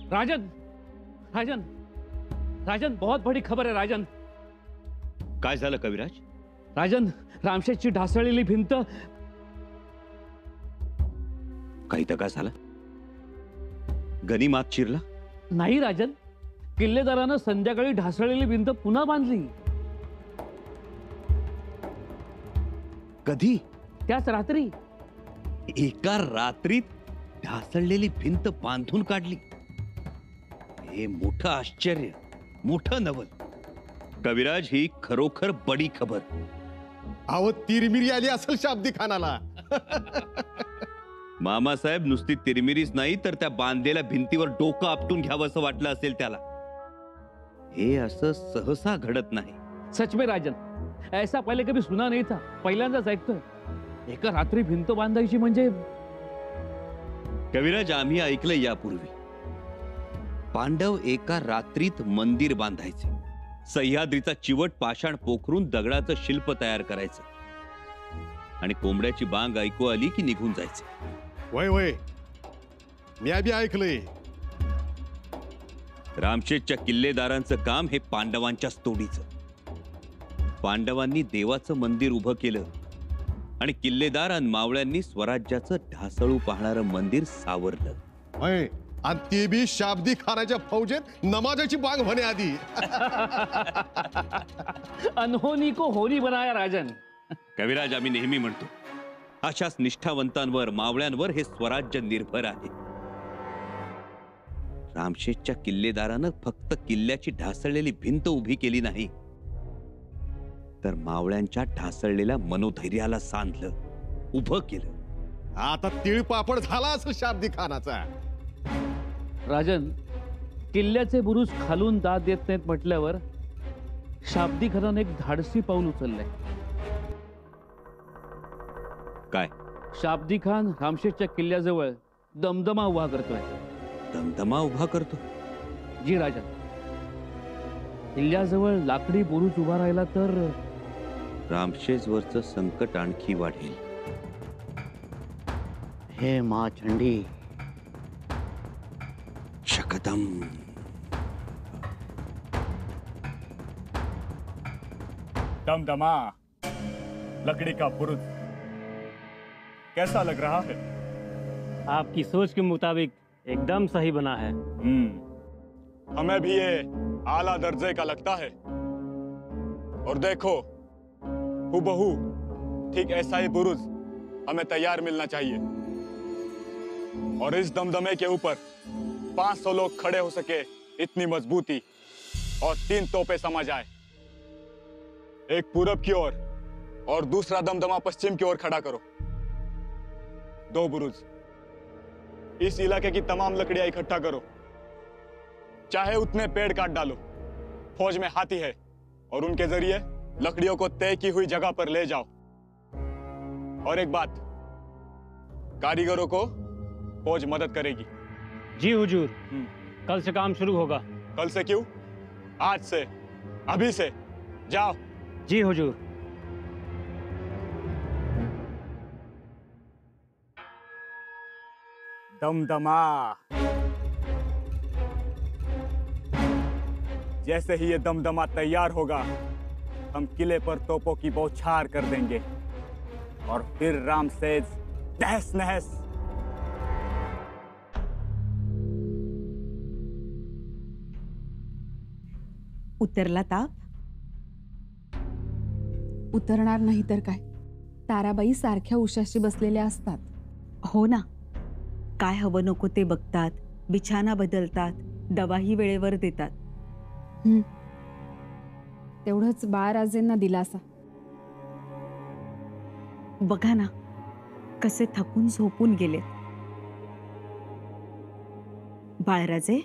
राजन, राजन, राजन, बहुत बड़ी खबर है राजन। काय झालं कविराज? राजन, रामशेठची ढासळलेली भिंत। काही तर काय झालं? गनिमात चिरला? नाही राजन, किल्लेदारानं संध्याकाळी ढासळलेली भिंत पुन्हा बांधली। कधी? त्याच रात्री। एका रात्रीत ढासळलेली भिंत बांधून काढली? हे मोठं आश्चर्य, मोठं नवल। कविराज, ही खरोखर बडी खबर। अहो तिरमिरी आली असेल शाब्दी खानाला। मामासाहेब, नुसती तिरमिरीच नाही तर त्या बांधलेल्या भिंतीवर डोकं आपटून घ्यावं असं वाटलं असेल त्याला। हे असं सहसा घडत नाही। सच में राजन, ऐसा पहले कभी सुना नहीं था, पहिल्यांदाच ऐकतोय। एका रात्री भिंत बांधायची म्हणजे? कविराज, आम्ही ऐकलंय यापूर्वी। पांडव एका रात्रीत मंदिर बांधायचे, सह्याद्रीचा चिवट पाषाण पोखरून दगडाचं शिल्प तयार करायचं आणि कोंबड्याची बांग ऐकू आली की निघून जायचे। वय वय, मी बी ऐकलंय। रामशेठच्या किल्लेदारांचं काम हे पांडवांच्याच तोडीचं। पांडवांनी देवाचं मंदिर उभं केलं आणि किल्लेदार आणि मावळ्यांनी स्वराज्याचं ढासळू पाहणारं मंदिर सावरलं। वय, आणि ते बी शाब्दी खानाच्या फौजेत नमाजाची बांग म्हणे आधी। अनहोनी को होनी बनाया राजन। कविराज, आम्ही नेहमी म्हणतो, अशाच निष्ठावंतांवर, मावळ्यांवर हे स्वराज्य निर्भर आहे। रामशेठच्या किल्लेदारानं फक्त किल्ल्याची ढासळलेली भिंत उभी केली नाही, तर मावळ्यांच्या ढासळलेल्या मनोधैर्याला सांधलं, उभं केलं। आता तिळपापड झाला असेल शाब्दी खानाचा। राजन, किल्ल्याचे बुरुज खालून दाद देत नाहीत म्हटल्यावर शाब्दी खानाने एक धाडसी पाऊल उचललंय। काय? शाब्दी खान रामशेठच्या किल्ल्याजवळ दमदमा उभा करतोय। दमदमा उभा करतो? जी राजन, किल्ल्याजवळ लाकडी बुरुज उभा राहिला तर रामशेजवरचं संकट आणखी वाढेल। हे माँ चंडी, शकदम। दमदमा, लकड़ी का बुरुज कैसा लग रहा है? आपकी सोच के मुताबिक एकदम सही बना है। हमें भी ये आला दर्जे का लगता है। और देखो, हुबहू ठीक ऐसा ही बुरुज हमें तैयार मिलना चाहिए। और इस दमदमे के ऊपर 500 लोग खड़े हो सके इतनी मजबूती और 3 तोपें समझ आए। एक पूरब की ओर और दूसरा दमदमा पश्चिम की ओर खड़ा करो। 2 बुरुज। इस इलाके की तमाम लकड़ियां इकट्ठा करो, चाहे उतने पेड़ काट डालो। फौज में हाथी है और उनके जरिए लकड़ियों को तय की हुई जगह पर ले जाओ। और एक बात, कारीगरों को फौज मदद करेगी। जी हुजूर, कल से काम शुरू होगा। कल से क्यों? आज से, अभी से। जाओ। जी हुजूर। दमदमा। जैसे ही ये दमदमा तैयार होगा, हम किले पर तोपों की बौछार कर देंगे और फिर रामसेज तहस नहस। उतरला ताप? उतरणार नाही तर काय, ताराबाई सारख्या उशाशी बसलेल्या असतात। हो ना, काय हवं नको ते बघतात, बिछाना बदलतात, दवाही वेळेवर देतात। तेवढंच बाळराजेंना दिलासा। बघा ना, कसे थकून झोपून गेले। बाळराजे,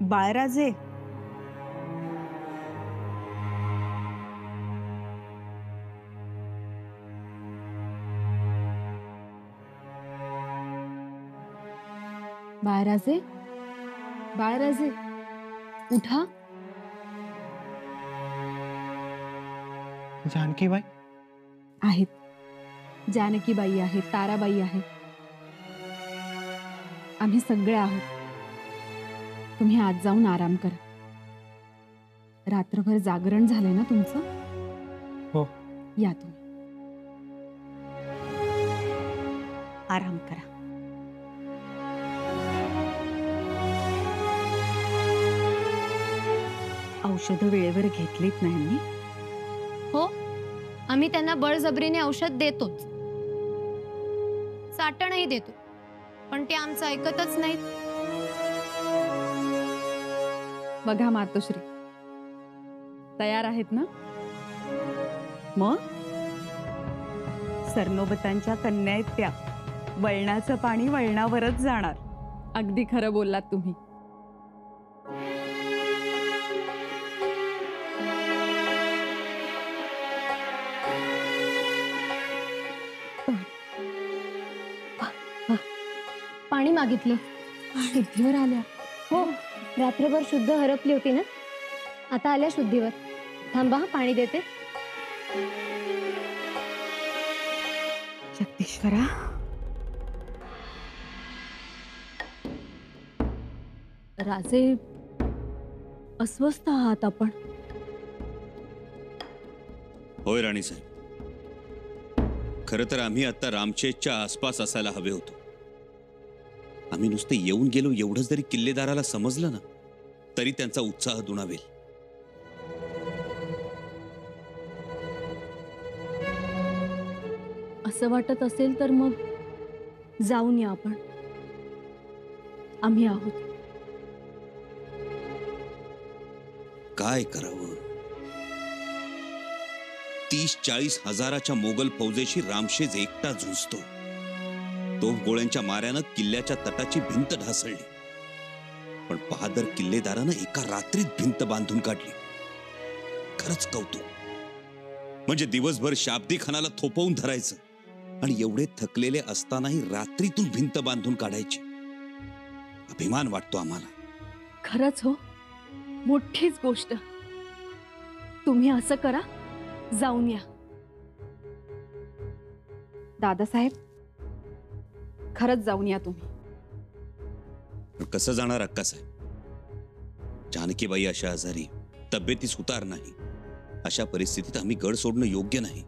बाळराजे, बाळराजे, बाळराजे, उठा। जानकीबाई आहेत, जानकीबाई आहेत, ताराबाई आहेत, आम्ही सगळे आहोत। तुम्ही आज जाऊन आराम करा. रात्रभर जागरण झालंय ना तुमचं? हो. या तुम्ही. आराम करा. औषधं वेळेवर घेतलीत नाही मी. हो, आम्ही त्यांना बळजबरीने औषध देतोच, चाटणही देतो, पण ते आमचं ऐकतच नाहीत. बघा मातोश्री, तयार आहेत ना? मग सरनोबतांच्या कन्या आहेत त्या. वळणाचं पाणी वळणावरच जाणार. अगदी खरं बोललात तुम्ही. पाणी मागितलं. शुद्धीवर आल्या. हो, रात्रभर शुद्ध हरपली होती ना, आता आल्या शुद्धीवर. थांबा हं, पाणी देते. जगदीश्वरा, राजे, अस्वस्थ आहात आपण. होय राणीसाहेब, खरं तर आम्ही आता रामशेजच्या आसपास असायला हवे होतो. आम्ही नुसते येऊन गेलो एवढंच जरी किल्लेदाराला समजलं ना, तरी त्यांचा उत्साह दुणावेल. असं वाटत असेल तर मग जाऊन या आपण. आम्ही आहोत. काय करावं? 30-40 हजाराच्या मोगल फौजेशी रामशेज एकटा झुंजतो. तोफ गोळ्यांच्या माऱ्यानं किल्ल्याच्या तटाची भिंत ढासळली, पण बहादर किल्लेदारानं एका रात्रीत भिंत बांधून काढली. खरंच कौतुक. म्हणजे दिवसभर शाब्दी खानाला थोपवून धरायचं आणि एवढे थकलेले असतानाही रात्रीतून भिंत बांधून काढायची. अभिमान वाटतो आम्हाला. खरंच हो, मोठीच गोष्ट. तुम्ही असं करा, जाऊन या. दादासाहेब, खरंच जाऊन या तुम्ही. पण कसं जाणार अक्कासाहेब? जानकीबाई अशा आजारी, तब्येतीस उतार नाही. अशा परिस्थितीत आम्ही गड सोडणं योग्य नाही.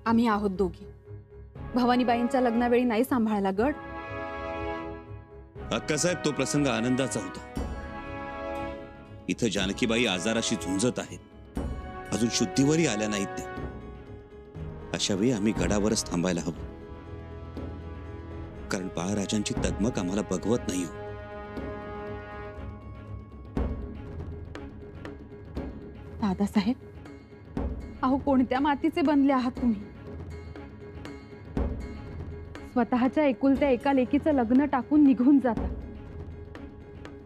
आम्ही आहोत दोघी. भवानीबाईंच्या लग्नावेळी नाही सांभाळला गड. अक्कासाहेब, तो प्रसंग आनंदाचा होता. इथं जानकीबाई आजाराशी झुंजत आहेत, अजून शुद्धीवरही आल्या नाहीत त्या. अशा वेळी आम्ही गडावरच थांबायला हवं, कारण बाळराजांची तगमग आम्हाला बघवत नाही. दादासाहेब, अहो कोणत्या मातीचे बनले आहात तुम्ही? स्वतःच्या एकुलत्या एका लेकीचं लग्न टाकून निघून जाता.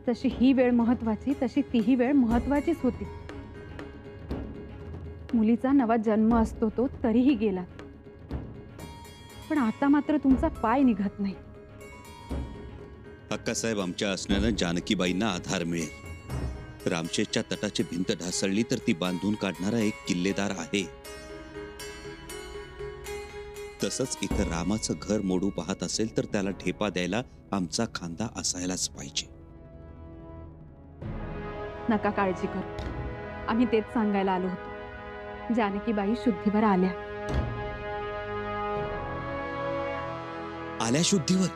जशी ही वेळ महत्वाची, तशी तीही वेळ महत्वाचीच होती. मुलीचा नवा जन्म असतो तो तरीही गेला, पण आता मात्र तुमचा पाय निघत नाही. अक्कासाहेब, आमच्या असण्यानं जानकीबाईंना आधार मिळेल. रामशेजच्या तटाची भिंत ढासळली तर ती बांधून काढणारा एक किल्लेदार आहे. तसंच इथं रामाचं घर मोडू पाहत असेल तर त्याला ठेपा द्यायला आमचा खांदा असायलाच पाहिजे. नका काळजी करू, आम्ही तेच सांगायला आलो होतो. जानकीबाई शुद्धीवर आल्या. आल्या शुद्धीवर?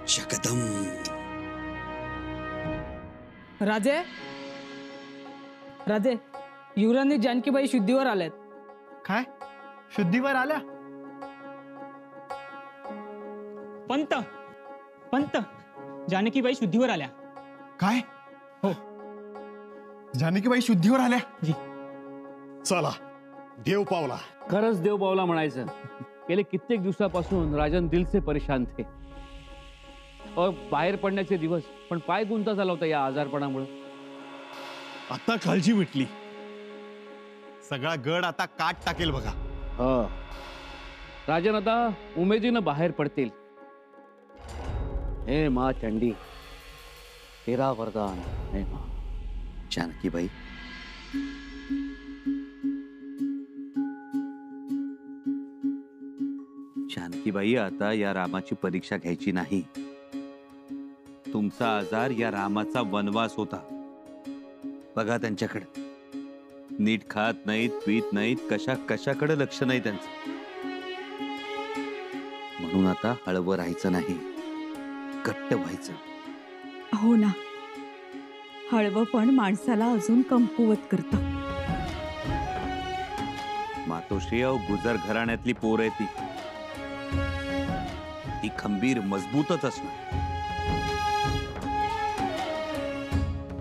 जगदम. राजे, राजे, युवरांनी जानकीबाई शुद्धीवर आल्यात. काय? शुद्धीवर आल्या? पंत, पंत, जानकीबाई शुद्धीवर आल्या. काय? हो, जानकीबाई शुद्धीवर आल्या? जी. चला, देव पावला. खरंच देव पावला म्हणायचं. गेले कित्येक दिवसापासून राजन दिल से परेशान थे. बाहेर पडण्याचे दिवस, पण पाय गुंता झाला होता या आजारपणामुळे. आता काळजी मिटली. सगळा गड आता काट टाकेल बघा. राजन आता उमेदीनं बाहेर पडतील. हे माँ चंडी, तेरा वरदान हे माँ. जानकीबाई, जानकीबाई, आता या रामाची परीक्षा घ्यायची नाही. तुमचा आजार या रामाचा वनवास होता. बघा त्यांच्याकडे, नीट खात नाहीत, पीत नाहीत, कशाकडे लक्ष नाही त्यांचं. म्हणून आता हळवं राहायचं नाही, घट्ट व्हायचं. हो ना, हळवं पण माणसाला अजून कमकुवत करतं. मातोश्री गुजर घराण्यातली पोर आहे ती खंबीर मजबूतच असणार.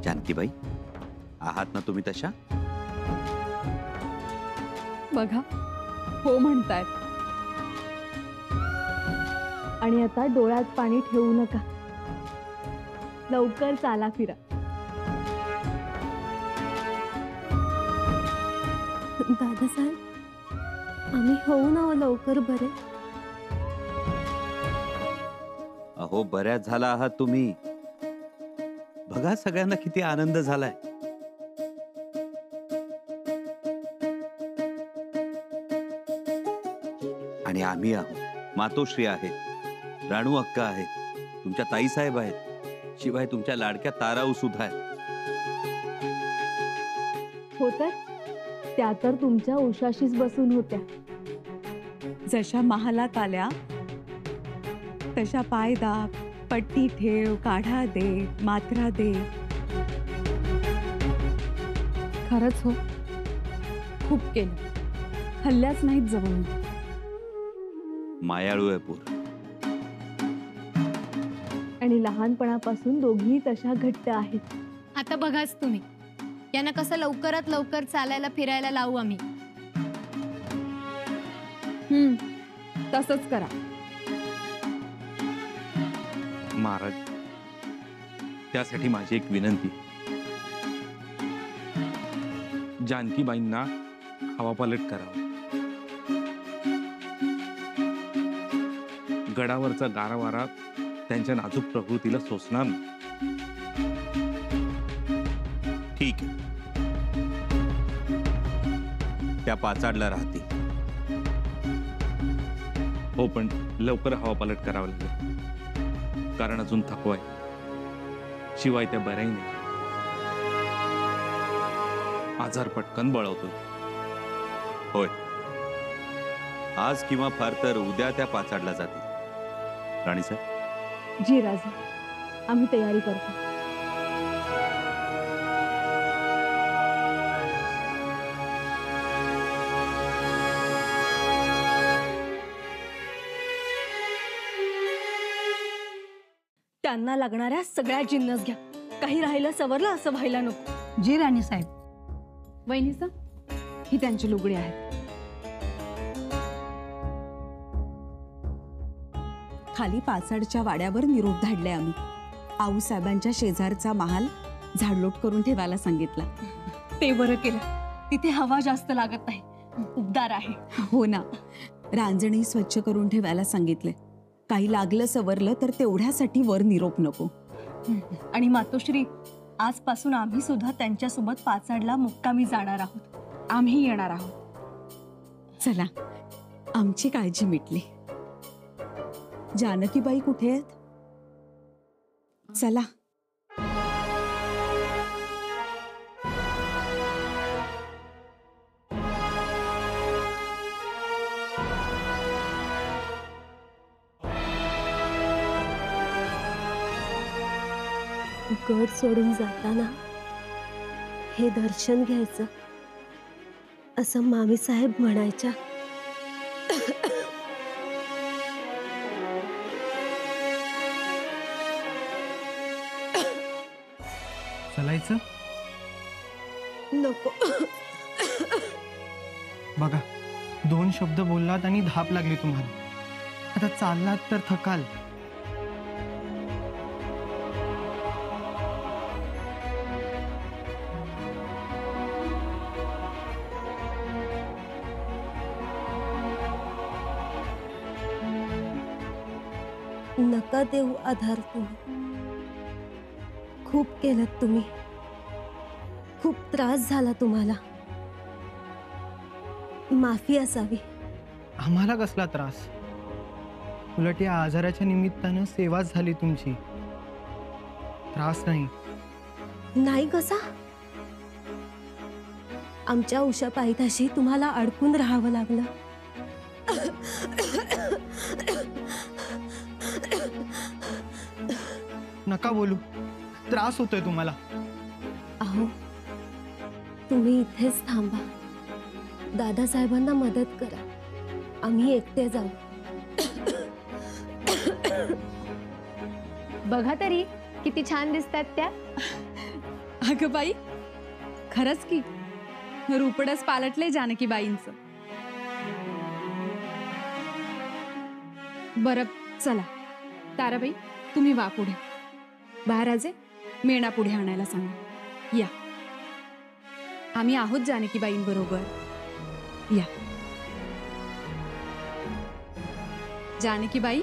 जानकीबाई, आहात ना तुम्ही तशा? बघा, हो म्हणतायत. आणि आता डोळ्यात पाणी ठेवू नका, लवकर चाला फिरा. दादासाहेब, आम्ही होऊ ना लवकर बरे. अहो, बऱ्याच झाला आहात तुम्ही. बघा सगळ्यांना किती आनंद झालाय. आणि आम्ही आहोत, मातोश्री आहेत, राणू अक्का आहेत, तुमच्या ताईसाहेब आहेत, शिवाय तुमच्या लाडक्या ताराऊ सुद्धा आहेत. हो तर, त्या तर तुमच्या उशाशीच बसून होत्या. जशा महालात आल्या तशा पाय दाब, पट्टी ठेव, काढा दे, मात्रा दे. खरंच हो, खूप केलं. हल्ल्याच नाहीत जवळून. मायाळू आहे पोर. आणि लहानपणापासून दोघी तशा घट्ट आहेत. आता बघाच तुम्ही, यांना कसं लवकरात लवकर चालायला फिरायला लावू आम्ही. तसंच करा. महाराज, त्यासाठी माझी एक विनंती. जानकीबाईंना हवापालट करावं. गडावरचा गारावारा त्यांच्या नाजूक प्रकृतीला सोसणार नाही. ठीक आहे, त्या पाचाडला राहतील. हो, पण लवकर हवापालट करावं लागेल, कारण अजून थकवा आहे. शिवाय त्या बऱ्याही नाही. आजार पटकन बळवतोय. होय, आज किंवा फार तर उद्या त्या पाचाडला जातील. राणीसाहेब. जी राजा, आम्ही तयारी करतो. त्यांना लागणाऱ्या सगळ्या जिन्नस घ्या. काही राहिलं सवरलं असं व्हायला नको. जी राणी साहेब. वहिनीसा, ही त्यांची लुगडी आहेत. खाली पाचाडच्या वाड्यावर निरोप धाडले आम्ही. आऊसाहेबांच्या शेजारचा महाल झाडलोट करून ठेवायला सांगितला. ते बरं केलं, तिथे हवा जास्त लागत नाही, उबदार आहे. हो ना, रांजणी स्वच्छ करून ठेवायला सांगितले. काही लागलं सवरलं तर तेवढ्यासाठी वर निरोप नको. आणि मातोश्री, आजपासून आम्ही सुद्धा त्यांच्यासोबत पाचाडला मुक्कामी जाणार आहोत. आम्ही येणार आहोत. चला, आमची काळजी मिटली. जानकीबाई कुठे आहेत? चला. गड सोडून जाताना हे दर्शन घ्यायचं असं मामी साहेब म्हणायच्या. चालायचं नको. बघा, 2 शब्द बोललात आणि धाप लागली तुम्हाला. आता चाललात तर थकाल. नका देऊ आधार. तुम्ही खूप केलत. तुम्ही खूप त्रास झाला तुम्हाला. माफी असावी. आम्हाला कसला त्रास? उलट या आजाराच्या निमित्तानं सेवाच झाली तुमची. त्रास नाही. नाही कसा? आमच्या उषा पायथ्याशी तुम्हाला अडकून राहावं लागलं. नका बोलू, त्रास होतोय तुम्हाला. अहो, तुम्ही इथेच थांबा. दादासाहेबांना मदत करा. आम्ही एकटे जाऊ. बघा तरी किती छान दिसतात त्या. अगं बाई, खरंच की रुपडच पालटले जानकीबाईंचं. बरं चला, ताराबाई तुम्ही वा पुढे. महाराजे मेणा पुढे आणायला सांगा. या, आम्ही आहोत जानकीबाईंबरोबर. या जानकीबाई,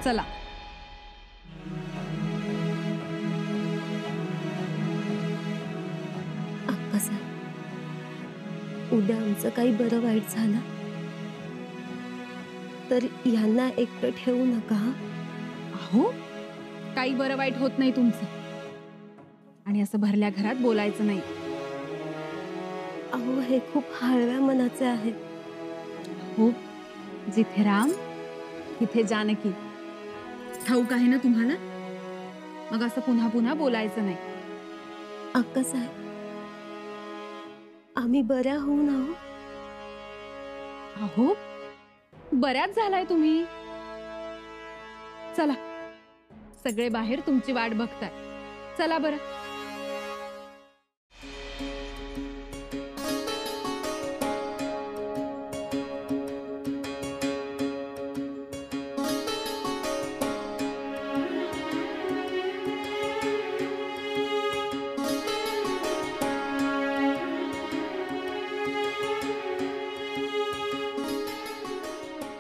चला. अक्कासाहेब, उद्या आमचं काही बरं वाईट झालं तर यांना एकटं ठेवू नका. अहो, काही बरं वाईट होत नाही तुमचं. आणि असं भरल्या घरात बोलायचं नाही. अहो, हे खूप हळव्या मनाचे आहेत. हो, जिथे राम तिथे जानकी. ठाऊक आहे ना तुम्हाला? मग असं पुन्हा पुन्हा बोलायचं नाही. अक्कासाहेब, आम्ही बऱ्या होऊन आहो. अहो, बऱ्याच झालाय तुम्ही. चला, सगळे बाहेर तुमची वाट बघताय. चला बरं.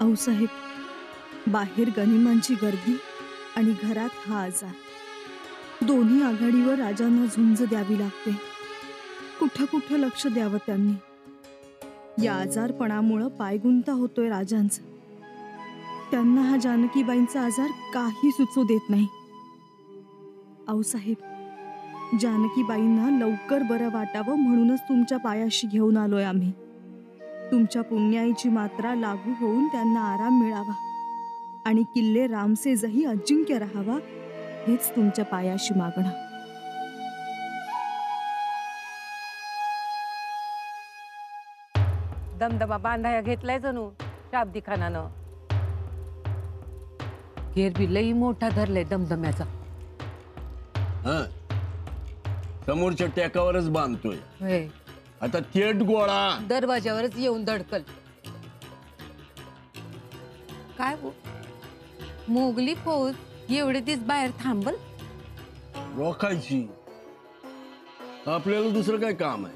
आऊसाहेब, बाहेर गनिमांची गर्दी आणि घरात हा आजार, दोन्ही आघाडीवर राजांना झुंज द्यावी लागते. कुठं कुठं लक्ष द्यावं त्यांनी. या आजारपणामुळं पायगुंता होतोय राजांचा. त्यांना हा जानकीबाईंचा आजार काही सुचू देत नाही. आऊसाहेब, जानकीबाईंना लवकर बरं वाटावं म्हणूनच तुमच्या पायाशी घेऊन आलोय आम्ही. तुमच्या पुण्याईची मात्रा लागू होऊन त्यांना आराम मिळावा आणि किल्ले रामसेजही अजिंक्य राहावा, हेच तुमच्या पायाशी मागणं. दमदमा बांधाया घेतलाय जणू शाब्दी खानानं. घेर बी लई मोठा धरलाय दमदम्याचा. समोरच्या टेकावरच बांधतोय. होय, आता थेट गोळा दरवाजावरच येऊन धडकल. काय हो, मोगली फौज एवढे दिवस बाहेर थांबल? रोखायची. आपल्याला दुसरं काय काम आहे?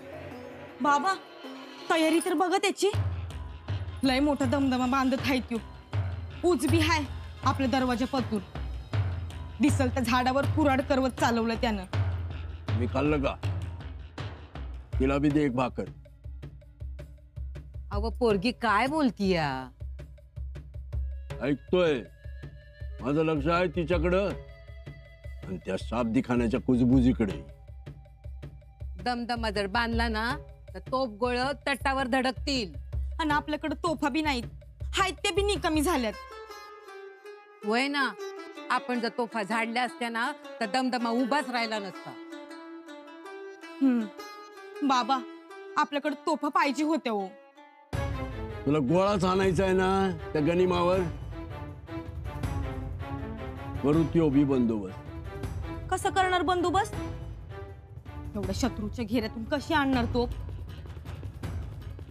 बाबा, तयारी तर बघा त्याची. लय मोठा दमदमा बांधत आहे त्यो. उजबी हाय आपल्या दरवाजा पतूर. दिसल तर झाडावर कुराड करवत चालवलं त्यानं. मी खाल्लं का? तिला बी दे एक भाकर. अव पोरगी काय बोलतीया? ऐकतोय, माझं लक्ष आहे तिच्याकडं आणि त्या शाब्दी खाण्याच्या कुजबुजीकडे. दमदमा जर बांधला ना तर तोप गोळ तटावर धडकतील. आणि आपल्याकडे तोफा बी नाहीत. हायत ते बी निकमी झाल्यात. वय ना, आपण जर तोफा झाडल्या असत्या ना तर दमदमा उभाच राहिला नसता. बाबा, आपल्याकडे तोफा पाहिजे होत्या हो. तुला गोळाच आणायचा आहे ना त्या गनिमावर. वरून त्यो बी बंदोबस्त. कसं करणार बंदोबस्त? एवढ्या शत्रूच्या घेऱ्यातून कशी आणणार तोफ?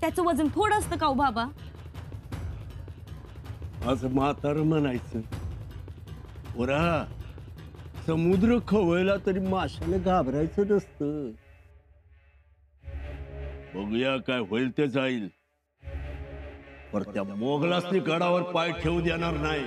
त्याचं वजन थोडं असतं का हो बाबा? असं म्हातारं म्हणायचं. ओरा, समुद्र खवळला तरी माशाला घाबरायचं नसतं. बघूया काय होईल ते जाईल. पर त्या मोगलासनी गडावर पाय ठेवू देणार नाही.